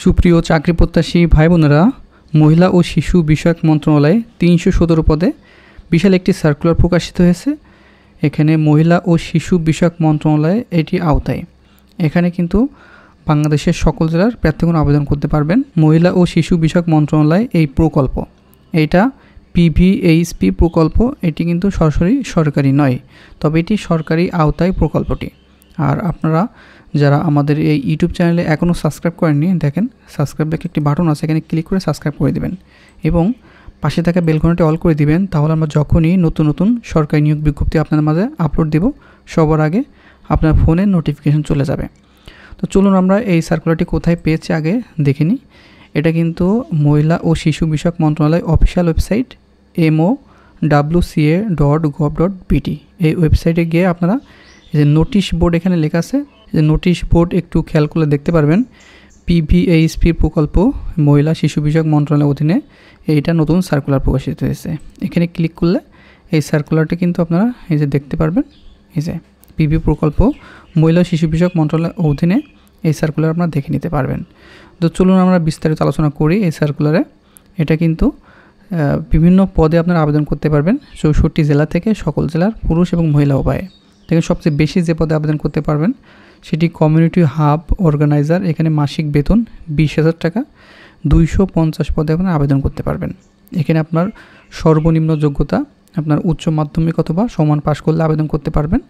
সুপ্রিয় চাকরি প্রত্যাশী ভাই বোনেরা, মহিলা ও শিশু বিষয়ক মন্ত্রণালয়ে ৩১৭ পদে বিশাল একটি সার্কুলার প্রকাশিত হয়েছে। এখানে মহিলা ও শিশু বিষয়ক মন্ত্রণালয়ে এটি আওতায়। এখানে কিন্তু বাংলাদেশের সকল জেলার প্রার্থীগণ আবেদন করতে পারবেন। মহিলা ও শিশু বিষয়ক মন্ত্রণালয় এই প্রকল্প, এইটা PVHP প্রকল্প, এটি কিন্তু সরাসরি সরকারি নয়, তবে এটি সরকারি আওতায় প্রকল্পটি। আর আপনারা যারা আমাদের এই ইউটিউব চ্যানেলে এখনও সাবস্ক্রাইব করেননি, দেখেন সাবস্ক্রাইব দেখে একটি বাটন আছে, এখানে ক্লিক করে সাবস্ক্রাইব করে দিবেন এবং পাশে থাকা বেলঘণ্টাটি অল করে দিবেন। তাহলে আমরা যখনই নতুন নতুন সরকারি নিয়োগ বিজ্ঞপ্তি আপনাদের মাঝে আপলোড দেব, সবার আগে আপনার ফোনে নোটিফিকেশন চলে যাবে। তো চলুন আমরা এই সার্কুলারটি কোথায় পেয়েছি আগে দেখে নিই। এটা কিন্তু মহিলা ও শিশু বিষয়ক মন্ত্রণালয় অফিসিয়াল ওয়েবসাইট MOWCA.gov.pt, এই ওয়েবসাইটে গিয়ে আপনারা এই যে নোটিশ বোর্ড এখানে লেখা আছে, যে নোটিশ বোর্ড একটু খেয়াল করলে দেখতে পারবেন PVHP প্রকল্প মহিলা শিশু বিষয়ক মন্ত্রণালয়ের অধীনে এইটা নতুন সার্কুলার প্রকাশিত হয়েছে। এখানে ক্লিক করলে এই সার্কুলারটি কিন্তু আপনারা এই যে দেখতে পারবেন, এই যে পিভি প্রকল্প মহিলা শিশু বিষয়ক মন্ত্রণালয়ের অধীনে এই সার্কুলার আপনারা দেখে নিতে পারবেন। তো চলুন আমরা বিস্তারিত আলোচনা করি এই সার্কুলারে। এটা কিন্তু বিভিন্ন পদে আপনারা আবেদন করতে পারবেন 64 জেলা থেকে, সকল জেলার পুরুষ এবং মহিলা উভয়ে। দেখেন সবচেয়ে বেশি যে পদে আবেদন করতে পারবেন সেটি কমিউনিটি হাব অর্গানাইজার। এখানে মাসিক বেতন 20,000 টাকা, 250 পদে আপনারা আবেদন করতে পারবেন। এখানে আপনার সর্বনিম্ন যোগ্যতা আপনার উচ্চ মাধ্যমিক অথবা সমান পাশ করলে আবেদন করতে পারবেন।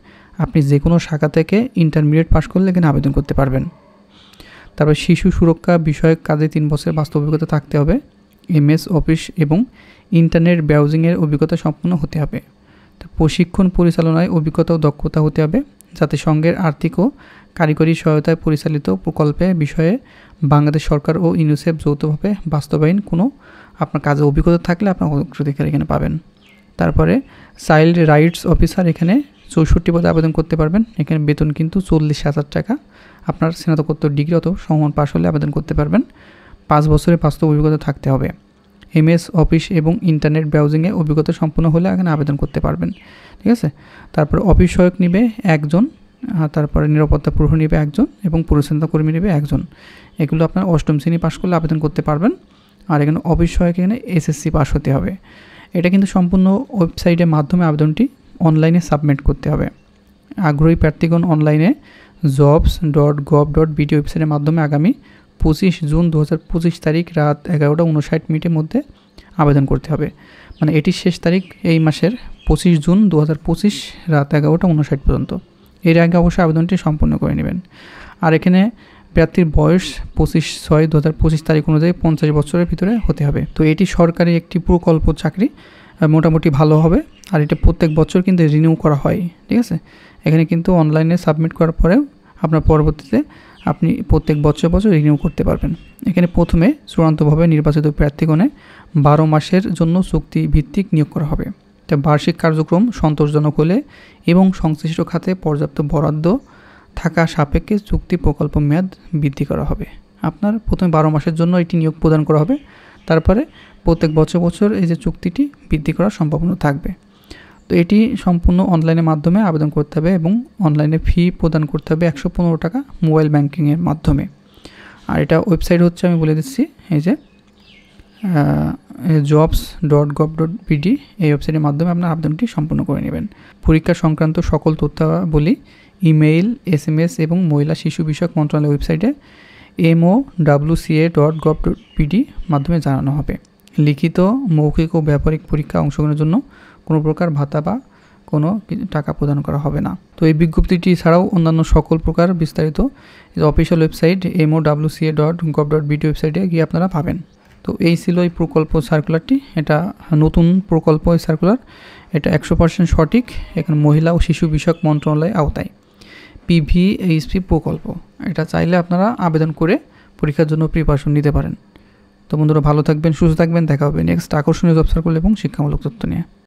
আপনি যে কোনো শাখা থেকে ইন্টারমিডিয়েট পাশ করলে এখানে আবেদন করতে পারবেন। তারপর শিশু সুরক্ষা বিষয়ক কাজে 3 বছরের বাস্তব অভিজ্ঞতা থাকতে হবে। MS অফিস এবং ইন্টারনেট ব্রাউজিংয়ের অভিজ্ঞতা সম্পন্ন হতে হবে। প্রশিক্ষণ পরিচালনায় অভিজ্ঞতা ও দক্ষতা হতে হবে। জাতিসংঘের আর্থিক ও কারিগরি সহায়তায় পরিচালিত প্রকল্পে বিষয়ে বাংলাদেশ সরকার ও ইউনিসেফ যৌথভাবে বাস্তবায়ন কোনো আপনার কাজে অভিজ্ঞতা থাকলে আপনার অগ্রাধিকার এখানে পাবেন। তারপরে চাইল্ড রাইটস অফিসার, এখানে 64 পদে আবেদন করতে পারবেন। এখানে বেতন কিন্তু 40,000 টাকা। আপনার স্নাতকোত্তর ডিগ্রি অথবা সমান পাশ হলে আবেদন করতে পারবেন। 5 বছরের বাস্তব অভিজ্ঞতা থাকতে হবে। MS অফিস এবং ইন্টারনেট ব্রাউজিংয়ে অভিজ্ঞতা সম্পন্ন হলে এখানে আবেদন করতে পারবেন। ঠিক আছে। তারপর অফিস সহায়ক নিবে 1 জন, তারপরে নিরাপত্তা প্রহরী নিবে 1 জন এবং পরিচ্ছন্নতা কর্মী নিবে 1 জন। এগুলো আপনার 8ম শ্রেণী পাশ করলে আবেদন করতে পারবেন। আর এখানে অফিস সহায়ক এখানে SSC পাস হতে হবে। এটা কিন্তু সম্পূর্ণ ওয়েবসাইটের মাধ্যমে আবেদনটি অনলাইনে সাবমিট করতে হবে। আগ্রহী প্রার্থীগণ অনলাইনে jobs.gov.bt ওয়েবসাইটের মাধ্যমে আগামী 25 জুন 2025 তারিখ রাত 11:59 মধ্যে আবেদন করতে হবে। মানে এটির শেষ তারিখ এই মাসের 25 জুন 2025 রাত 11:59 পর্যন্ত। এর আগে অবশ্যই আবেদনটি সম্পন্ন করে নেবেন। আর এখানে প্রার্থীর বয়স 25/6/2025 তারিখ অনুযায়ী 50 বছরের ভিতরে হতে হবে। তো এটি সরকারি একটি প্রকল্প চাকরি, মোটামুটি ভালো হবে। আর এটা প্রত্যেক বছর কিন্তু রিনিউ করা হয়। ঠিক আছে। এখানে কিন্তু অনলাইনে সাবমিট করার পরেও আপনার পরবর্তীতে আপনি প্রত্যেক বছর রিনিউ করতে পারবেন। এখানে প্রথমে চূড়ান্তভাবে নির্বাচিত প্রার্থীগণে 12 মাসের জন্য চুক্তি ভিত্তিক নিয়োগ করা হবে। তা বার্ষিক কার্যক্রম সন্তোষজনক হলে এবং সংশ্লিষ্ট খাতে পর্যাপ্ত বরাদ্দ থাকা সাপেক্ষে চুক্তি প্রকল্প মেয়াদ বৃদ্ধি করা হবে। আপনার প্রথমে 12 মাসের জন্য এটি নিয়োগ প্রদান করা হবে। তারপরে প্রত্যেক বছর এই যে চুক্তিটি বৃদ্ধি করার সম্ভাবনা থাকবে। তো এটি সম্পূর্ণ অনলাইনের মাধ্যমে আবেদন করতে হবে এবং অনলাইনে ফি প্রদান করতে হবে 115 টাকা মোবাইল ব্যাংকিংয়ের মাধ্যমে। আর এটা ওয়েবসাইট হচ্ছে, আমি বলে দিচ্ছি, এই যে jobs.gov.pt, এই ওয়েবসাইটের মাধ্যমে আপনার আবেদনটি সম্পূর্ণ করে নেবেন। পরীক্ষা সংক্রান্ত সকল তথ্যাবলী ইমেইল, SMS এবং মহিলা শিশু বিষয়ক মন্ত্রণালয় ওয়েবসাইটে MOWCA.gov.pt মাধ্যমে জানানো হবে। লিখিত, মৌখিক ও ব্যাপারিক পরীক্ষা অংশগ্রহণের জন্য কোনো প্রকার ভাতা বা কোনো টাকা প্রদান করা হবে না। তো এই বিজ্ঞপ্তিটি ছাড়াও অন্যান্য সকল প্রকার বিস্তারিত অফিসিয়াল ওয়েবসাইট MOWCA.gov.bt ওয়েবসাইটে গিয়ে আপনারা পাবেন। তো এই ছিল এই প্রকল্প সার্কুলারটি। এটা নতুন প্রকল্প এই সার্কুলার, এটা 100% সঠিক। এখানে মহিলা ও শিশু বিষয়ক মন্ত্রণালয়ের আওতায় PVHP প্রকল্প। এটা চাইলে আপনারা আবেদন করে পরীক্ষার জন্য প্রিপারেশন নিতে পারেন। তো বন্ধুরা, ভালো থাকবেন, সুস্থ থাকবেন। দেখা হবে নেক্সট আকর্ষণীয় জব সার্কুলার এবং শিক্ষামূলক তথ্য নিয়ে।